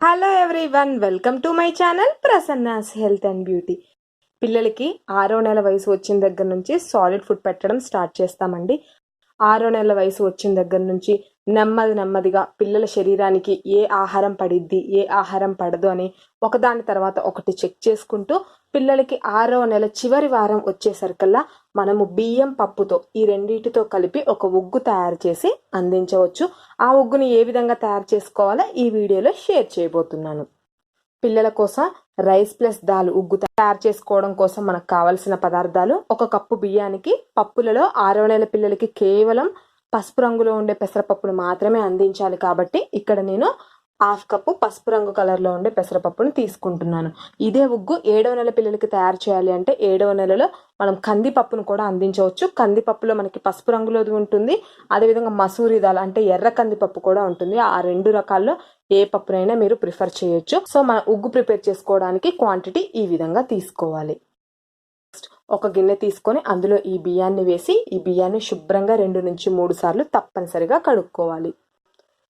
Hello everyone, welcome to my channel Prasanna's health and beauty. పిల్లలకి 6వ నెల వయసు వచ్చిన దగ్గర నుంచి సాలిడ్ ఫుడ్ పెట్టడం స్టార్ట్ చేస్తామండి. 6వ నెల వయసు వచ్చిన దగ్గర నుంచి నెమ్మదిగా పిల్లల శరీరానికి ఏ ఆహారం పడిద్ది, ఏ ఆహారం పడదు అని ఒకదాని తర్వాత ఒకటి చెక్ చేసుకుంటూ పిల్లలకి 6వ నెల చివరి వారం వచ్చేసరికల్లా మనము బియ్యం పప్పుతో ఈ రెండింటితో కలిపి ఒక ఉగ్గు తయారు చేసి అందించవచ్చు. ఆ ఉగ్గుని ఏ విధంగా తయారు చేసుకోవాలో ఈ వీడియోలో షేర్ చేయబోతున్నాను. పిల్లల కోసం రైస్ ప్లస్ దాల్ ఉగ్గు తయారు చేసుకోవడం కోసం మనకు కావలసిన పదార్థాలు: 1 కప్పు బియ్యానికి. పప్పులలో 6వ నెల పిల్లలకి కేవలం పసుపు రంగులో ఉండే పెసరపప్పును మాత్రమే అందించాలి కాబట్టి ఇక్కడ నేను 1/2 కప్పు పసుపు రంగు కలర్లో ఉండే పెసరపప్పును తీసుకుంటున్నాను. ఇదే ఉగ్గు 7వ నెల పిల్లలకి తయారు చేయాలి అంటే 7వ నెలలో మనం కందిపప్పును కూడా అందించవచ్చు. కందిపప్పులో మనకి పసుపు రంగులోది ఉంటుంది, అదేవిధంగా మసూరి దాల్ అంటే ఎర్ర కందిపప్పు కూడా ఉంటుంది. ఆ 2 రకాల్లో ఏ పప్పునైనా మీరు ప్రిఫర్ చేయొచ్చు. సో మన ఉగ్గు ప్రిపేర్ చేసుకోవడానికి క్వాంటిటీ ఈ విధంగా తీసుకోవాలి. ఒక గిన్నె తీసుకొని అందులో ఈ బియ్యాన్ని వేసి ఈ బియ్యాన్ని శుభ్రంగా 2 నుంచి 3 సార్లు తప్పనిసరిగా కడుక్కోవాలి.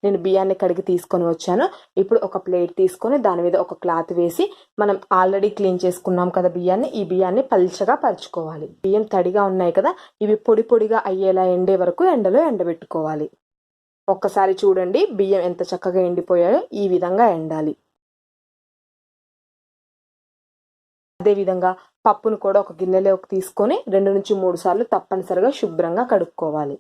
నేను బియ్యాన్ని కడిగి తీసుకొని వచ్చాను. ఇప్పుడు ఒక ప్లేట్ తీసుకొని దాని మీద ఒక క్లాత్ వేసి మనం ఆల్రెడీ క్లీన్ చేసుకున్నాం కదా బియ్యాన్ని, ఈ బియ్యాన్ని పల్చగా పరుచుకోవాలి. బియ్యం తడిగా ఉన్నాయి కదా, ఇవి పొడి పొడిగా అయ్యేలా ఎండే వరకు ఎండలో ఎండబెట్టుకోవాలి. ఒక్కసారి చూడండి బియ్యం ఎంత చక్కగా ఎండిపోయాయో, ఈ విధంగా ఎండాలి. అదేవిధంగా పప్పును కూడా ఒక గిన్నెలోకి తీసుకొని 2 నుంచి 3 సార్లు తప్పనిసరిగా శుభ్రంగా కడుక్కోవాలి.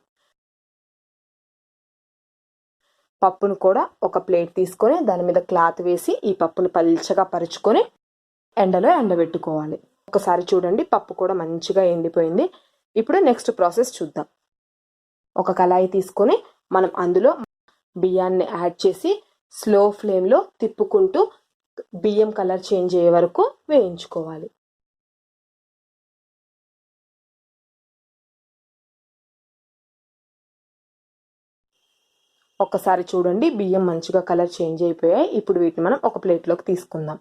పప్పును కూడా ఒక ప్లేట్ తీసుకొని దాని మీద క్లాత్ వేసి ఈ పప్పును పల్చగా పరుచుకొని ఎండలో ఎండబెట్టుకోవాలి. ఒకసారి చూడండి పప్పు కూడా మంచిగా ఎండిపోయింది. ఇప్పుడు నెక్స్ట్ ప్రాసెస్ చూద్దాం. ఒక కళాయి తీసుకొని మనం అందులో బియ్యాన్ని యాడ్ చేసి స్లో ఫ్లేమ్లో తిప్పుకుంటూ బియ్యం కలర్ చేంజ్ అయ్యే వరకు వేయించుకోవాలి. ఒక్కసారి చూడండి బియ్యం మంచిగా కలర్ చేంజ్ అయిపోయాయి. ఇప్పుడు వీటిని మనం ఒక ప్లేట్లోకి తీసుకుందాం.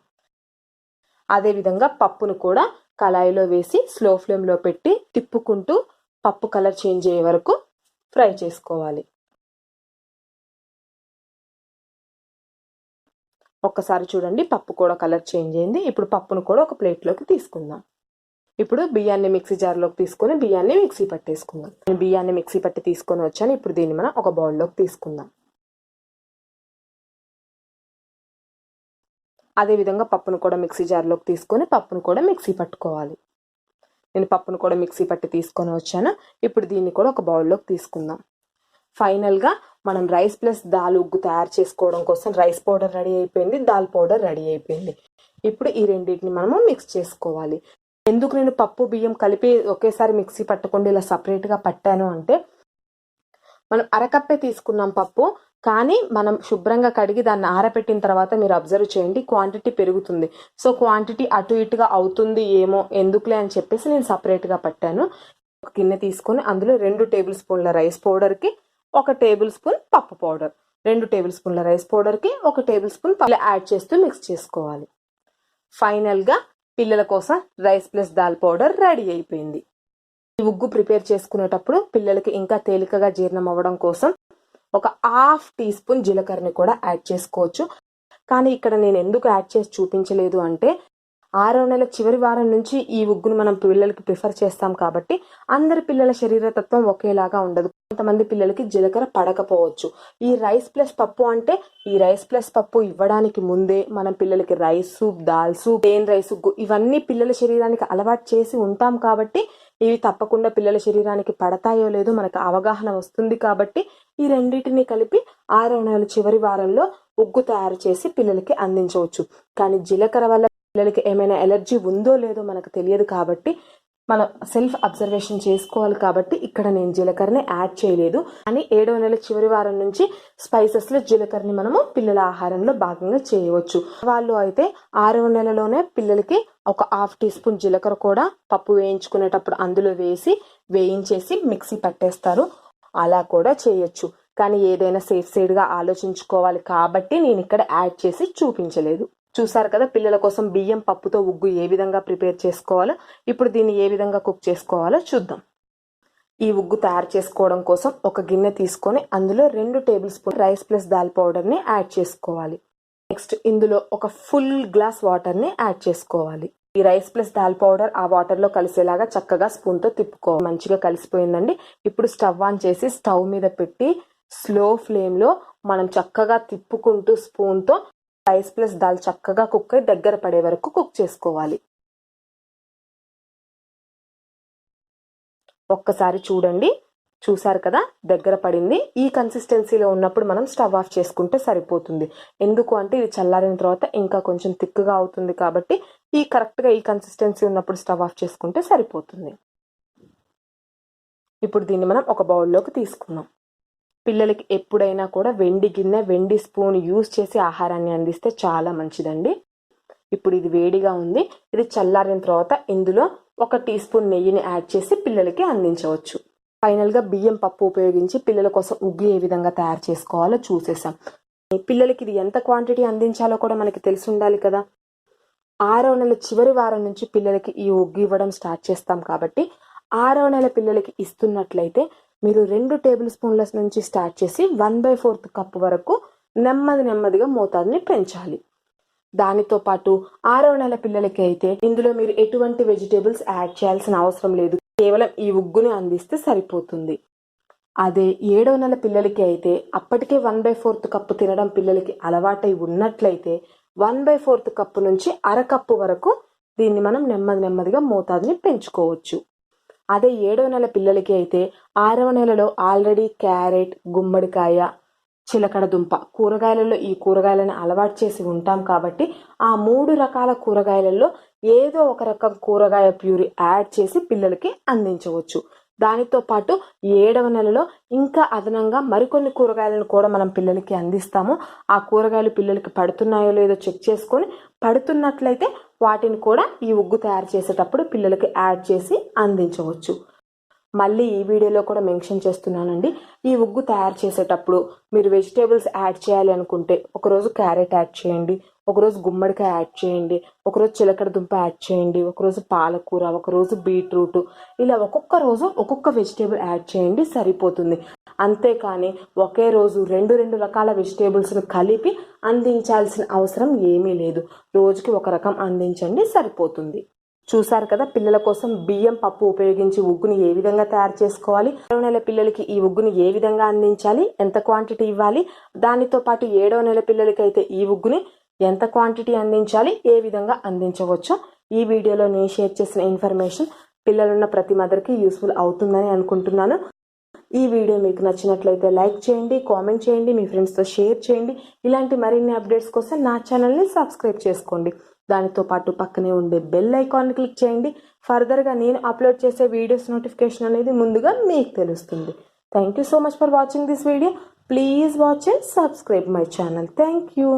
అదేవిధంగా పప్పును కూడా కళాయిలో వేసి స్లో ఫ్లేమ్లో పెట్టి తిప్పుకుంటూ పప్పు కలర్ చేంజ్ అయ్యే వరకు ఫ్రై చేసుకోవాలి. ఒక్కసారి చూడండి పప్పు కూడా కలర్ చేంజ్ అయింది. ఇప్పుడు పప్పును కూడా ఒక ప్లేట్లోకి తీసుకుందాం. ఇప్పుడు బియ్యాన్ని మిక్సీ జార్లోకి తీసుకొని బియ్యాన్ని మిక్సీ పట్టేసుకుందాం. నేను బియ్యాన్ని మిక్సీ పట్టి తీసుకొని వచ్చాను. ఇప్పుడు దీన్ని మనం ఒక బౌల్లోకి తీసుకుందాం. అదేవిధంగా పప్పును కూడా మిక్సీ జార్లోకి తీసుకొని పప్పును కూడా మిక్సీ పట్టుకోవాలి. నేను పప్పును కూడా మిక్సీ పట్టి తీసుకొని వచ్చాను. ఇప్పుడు దీన్ని కూడా ఒక బౌల్లోకి తీసుకుందాం. ఫైనల్గా మనం రైస్ ప్లస్ దాల్ ఉగ్గు తయారు చేసుకోవడం కోసం రైస్ పౌడర్ రెడీ అయిపోయింది, దాల్ పౌడర్ రెడీ అయిపోయింది. ఇప్పుడు ఈ రెండింటిని మనము మిక్స్ చేసుకోవాలి. ఎందుకు నేను పప్పు బియ్యం కలిపి ఒకేసారి మిక్సీ పట్టకుండా ఇలా సపరేట్గా పట్టాను అంటే, మనం అరకప్పే తీసుకున్నాం పప్పు, కానీ మనం శుభ్రంగా కడిగి దాన్ని ఆరబెట్టిన తర్వాత మీరు అబ్జర్వ్ చేయండి క్వాంటిటీ పెరుగుతుంది. సో క్వాంటిటీ అటు ఇటుగా అవుతుంది ఏమో, ఎందుకులే అని చెప్పేసి నేను సపరేట్గా పట్టాను. ఒక గిన్నె తీసుకొని అందులో 2 టేబుల్ స్పూన్ల రైస్ పౌడర్కి 1 టేబుల్ స్పూన్ పప్పు పౌడర్, 2 టేబుల్ స్పూన్ల రైస్ పౌడర్కి 1 టేబుల్ స్పూన్ యాడ్ చేస్తూ మిక్స్ చేసుకోవాలి. ఫైనల్గా పిల్లల కోసం rice plus dal powder ready అయిపోయింది. ఈ ఉగ్గు ప్రిపేర్ చేసుకునేటప్పుడు పిల్లలకి ఇంకా తేలికగా జీర్ణం అవ్వడం కోసం 1/2 టీ స్పూన్ జీలకర్రని కూడా యాడ్ చేసుకోవచ్చు. కానీ ఇక్కడ నేను ఎందుకు యాడ్ చేసి చూపించలేదు అంటే, 6వ నెల చివరి వారం నుంచి ఈ ఉగ్గును మనం పిల్లలకి ప్రిఫర్ చేస్తాం కాబట్టి అందరి పిల్లల శరీరతత్వం ఒకేలాగా ఉండదు. కొంతమంది పిల్లలకి జీలకర్ర పడకపోవచ్చు. ఈ రైస్ ప్లస్ పప్పు అంటే, ఈ రైస్ ప్లస్ పప్పు ఇవ్వడానికి ముందే మనం పిల్లలకి rice soup, dal soup, plain rice ఉగ్గు ఇవన్నీ పిల్లల శరీరానికి అలవాటు చేసి ఉంటాం కాబట్టి ఇవి తప్పకుండా పిల్లల శరీరానికి పడతాయో లేదో మనకు అవగాహన వస్తుంది. కాబట్టి ఈ రెండింటిని కలిపి 6వ నెల చివరి వారంలో ఉగ్గు తయారు చేసి పిల్లలకి అందించవచ్చు. కానీ జీలకర్ర వల్ల పిల్లలకి ఏమైనా ఎలర్జీ ఉందో లేదో మనకు తెలియదు కాబట్టి మనం సెల్ఫ్ అబ్జర్వేషన్ చేసుకోవాలి. కాబట్టి ఇక్కడ నేను జీలకర్రని యాడ్ చేయలేదు. కానీ 7వ నెల చివరి వారం నుంచి స్పైసెస్లో జీలకర్రని మనము పిల్లల ఆహారంలో భాగంగా చేయవచ్చు. వాళ్ళు అయితే 6వ నెలలోనే పిల్లలకి 1/2 టీ స్పూన్ జీలకర్ర కూడా పప్పు వేయించుకునేటప్పుడు అందులో వేసి వేయించేసి మిక్సీ పట్టేస్తారు. అలా కూడా చేయొచ్చు. కానీ ఏదైనా సేఫ్ సైడ్గా ఆలోచించుకోవాలి కాబట్టి నేను ఇక్కడ యాడ్ చేసి చూపించలేదు. చూసారు కదా పిల్లల కోసం బియ్యం పప్పుతో ఉగ్గు ఏ విధంగా ప్రిపేర్ చేసుకోవాలో. ఇప్పుడు దీన్ని ఏ విధంగా కుక్ చేసుకోవాలో చూద్దాం. ఈ ఉగ్గు తయారు చేసుకోవడం కోసం ఒక గిన్నె తీసుకొని అందులో 2 table spoon rice plus dal పౌడర్ని యాడ్ చేసుకోవాలి. నెక్స్ట్ ఇందులో ఒక ఫుల్ గ్లాస్ వాటర్ని యాడ్ చేసుకోవాలి. ఈ రైస్ ప్లస్ దాల్ పౌడర్ ఆ వాటర్లో కలిసేలాగా చక్కగా స్పూన్తో తిప్పుకోవాలి. మంచిగా కలిసిపోయిందండి. ఇప్పుడు స్టవ్ ఆన్ చేసి స్టవ్ మీద పెట్టి స్లో ఫ్లేమ్లో మనం చక్కగా తిప్పుకుంటూ స్పూన్తో రైస్ ప్లస్ దాల్ చక్కగా కుక్ అయి దగ్గర పడే వరకు కుక్ చేసుకోవాలి. ఒక్కసారి చూడండి, చూసారు కదా దగ్గర పడింది. ఈ కన్సిస్టెన్సీలో ఉన్నప్పుడు మనం స్టవ్ ఆఫ్ చేసుకుంటే సరిపోతుంది. ఎందుకు అంటే ఇది చల్లారిన తర్వాత ఇంకా కొంచెం థిక్గా అవుతుంది కాబట్టి కరెక్ట్గా ఈ కన్సిస్టెన్సీ ఉన్నప్పుడు స్టవ్ ఆఫ్ చేసుకుంటే సరిపోతుంది. ఇప్పుడు దీన్ని మనం ఒక బౌల్లోకి తీసుకుందాం. పిల్లలకి ఎప్పుడైనా కూడా వెండి గిన్నె, వెండి స్పూన్ యూజ్ చేసి ఆహారాన్ని అందిస్తే చాలా మంచిదండి. ఇప్పుడు ఇది వేడిగా ఉంది. ఇది చల్లారిన తర్వాత ఇందులో 1 టీ స్పూన్ నెయ్యిని యాడ్ చేసి పిల్లలకి అందించవచ్చు. ఫైనల్గా బియ్యం పప్పు ఉపయోగించి పిల్లల కోసం ఉగ్గు ఏ విధంగా తయారు చేసుకోవాలో చూసేసాం. పిల్లలకి ఇది ఎంత క్వాంటిటీ అందించాలో కూడా మనకి తెలిసి ఉండాలి కదా. 6వ నెల చివరి వారం నుంచి పిల్లలకి ఈ ఉగ్గు ఇవ్వడం స్టార్ట్ చేస్తాం కాబట్టి 6వ నెల పిల్లలకి ఇస్తున్నట్లయితే మీరు 2 టేబుల్ స్పూన్ల నుంచి స్టార్ట్ చేసి 1/4 కప్పు వరకు నెమ్మదిగా మోతాదుని పెంచాలి. దానితో పాటు 6వ నెల పిల్లలకి అయితే ఇందులో మీరు ఎటువంటి వెజిటేబుల్స్ యాడ్ చేయాల్సిన అవసరం లేదు. కేవలం ఈ ఉగ్గుని అందిస్తే సరిపోతుంది. అదే 7వ నెల పిల్లలకి అయితే అప్పటికే 1/4 కప్పు తినడం పిల్లలకి అలవాటై ఉన్నట్లయితే 1/4 కప్పు నుంచి అరకప్పు వరకు దీన్ని మనం నెమ్మదిగా మోతాదుని పెంచుకోవచ్చు. అదే 7వ నెల పిల్లలకి అయితే 6వ నెలలో ఆల్రెడీ క్యారెట్, గుమ్మడికాయ, చిలకడ దుంప కూరగాయలలో ఈ కూరగాయలను అలవాటు చేసి ఉంటాం కాబట్టి ఆ 3 రకాల కూరగాయలలో ఏదో ఒక రకం కూరగాయ ప్యూరీ యాడ్ చేసి పిల్లలకి అందించవచ్చు. దానితో పాటు 7వ నెలలో ఇంకా అదనంగా మరికొన్ని కూరగాయలను కూడా మనం పిల్లలకి అందిస్తాము. ఆ కూరగాయలు పిల్లలకి పడుతున్నాయో లేదో చెక్ చేసుకొని పడుతున్నట్లయితే వాటిని కూడా ఈ ఉగ్గు తయారు చేసేటప్పుడు పిల్లలకి యాడ్ చేసి అందించవచ్చు. మళ్ళీ ఈ వీడియోలో కూడా మెన్షన్ చేస్తున్నానండి, ఈ ఉగ్గు తయారు చేసేటప్పుడు మీరు వెజిటేబుల్స్ యాడ్ చేయాలి అనుకుంటే ఒకరోజు క్యారెట్ యాడ్ చేయండి, ఒకరోజు గుమ్మడికాయ యాడ్ చేయండి, ఒకరోజు చిలకడ దుంప యాడ్ చేయండి, ఒకరోజు పాలకూర, ఒకరోజు బీట్రూట్, ఇలా ఒక్కొక్క రోజు ఒక్కొక్క వెజిటేబుల్ యాడ్ చేయండి, సరిపోతుంది. అంతేకాని ఒకే రోజు 2 రకాల వెజిటేబుల్స్ను కలిపి అందించాల్సిన అవసరం ఏమీ లేదు. రోజుకి ఒక రకం అందించండి, సరిపోతుంది. చూసారు కదా పిల్లల కోసం బియ్యం పప్పు ఉపయోగించి ఉగ్గుని ఏ విధంగా తయారు చేసుకోవాలి, 6వ నెల పిల్లలకి ఈ ఉగ్గుని ఏ విధంగా అందించాలి, ఎంత క్వాంటిటీ ఇవ్వాలి, దానితో పాటు 7వ నెల పిల్లలకి అయితే ఈ ఉగ్గుని ఎంత క్వాంటిటీ అందించాలి, ఏ విధంగా అందించవచ్చో ఈ వీడియోలో నేను షేర్ చేసిన ఇన్ఫర్మేషన్ పిల్లలున్న ప్రతి మదర్కి యూస్ఫుల్ అవుతుందని అనుకుంటున్నాను. ఈ వీడియో మీకు నచ్చినట్లయితే లైక్ చేయండి, కామెంట్ చేయండి, మీ ఫ్రెండ్స్తో షేర్ చేయండి. ఇలాంటి మరిన్ని అప్డేట్స్ కోసం నా ఛానల్ని సబ్స్క్రైబ్ చేసుకోండి. దానితో పాటు పక్కనే ఉండే బెల్ ఐకాన్ క్లిక్ చేయండి. ఫర్దర్గా నేను అప్లోడ్ చేసే వీడియోస్ నోటిఫికేషన్ అనేది ముందుగా మీకు తెలుస్తుంది. Thank you so much for watching this video. Please watch and subscribe my channel. Thank you.